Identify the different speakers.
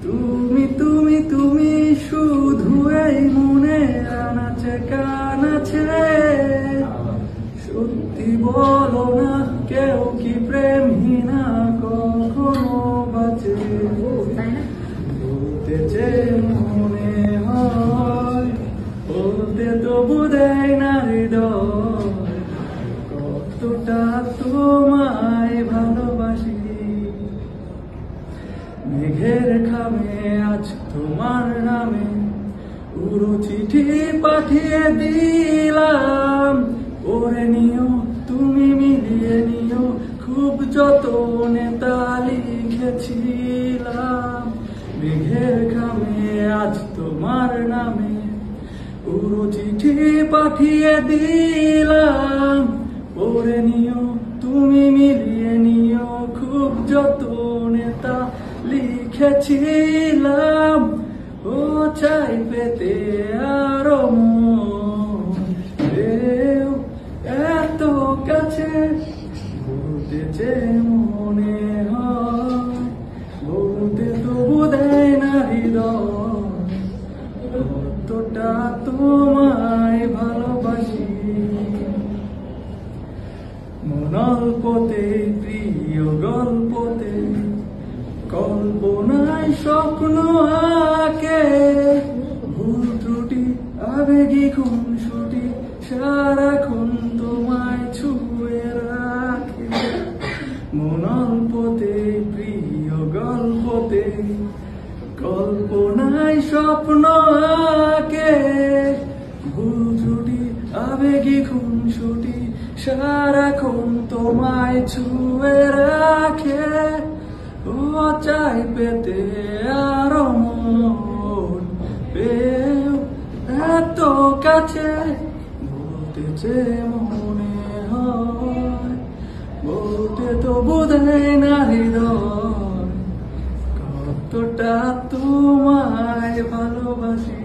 Speaker 1: তুমি তুমি তুমি শুধু এই মনে আনাচে কানাচে, সত্যি বলো না কেউ কি প্রেমহীনা কখনো বাঁচে? বলতে যে মনে হয় বলতে তবু দেয় না হৃদয়, কতটা তোমায় ভালোবাসি। মেঘের খামে আজ তোমার নামে উড়ো চিঠি পাঠিয়ে দিলাম, ওরে নিও তুমি মিলিয়ে নিও, খুব যতনে তা লিখেছিলাম। মেঘের খামে আজ তোমার নামে উড়ো চিঠি পাঠিয়ে দিলাম, ওরে নিও তুমি মিলিয়ে নিও, খুব যতনে তা লিখেছিলাম। ও চাই পেতে আরো মন, এত কাছে বলতে যে মনে হয় বলতে তবু দেয় না হৃদয়, কতটা তোমায় ভালোবাসি। মনল্পতে প্রিয় গল্পতে কল্পনায় স্বপ্ন আঁকে, ভুল ত্রুটি আবেগী খুনসুটি সারাক্ষণ তোমায় ছুঁয়ে রাখে। মনল্পতে প্রিয় গল্পতে কল্পনায় স্বপ্ন আঁকে, ভুল ত্রুটি আবেগী খুনসুটি সারাক্ষণ তোমায় ছুঁয়ে রাখে। ও চাই পেতে আরো মন, পেও এত কাছে বলতে যে মনে হয় বলতে তবু দেয় না হৃদয়, কতটা তোমায় ভালোবাসি।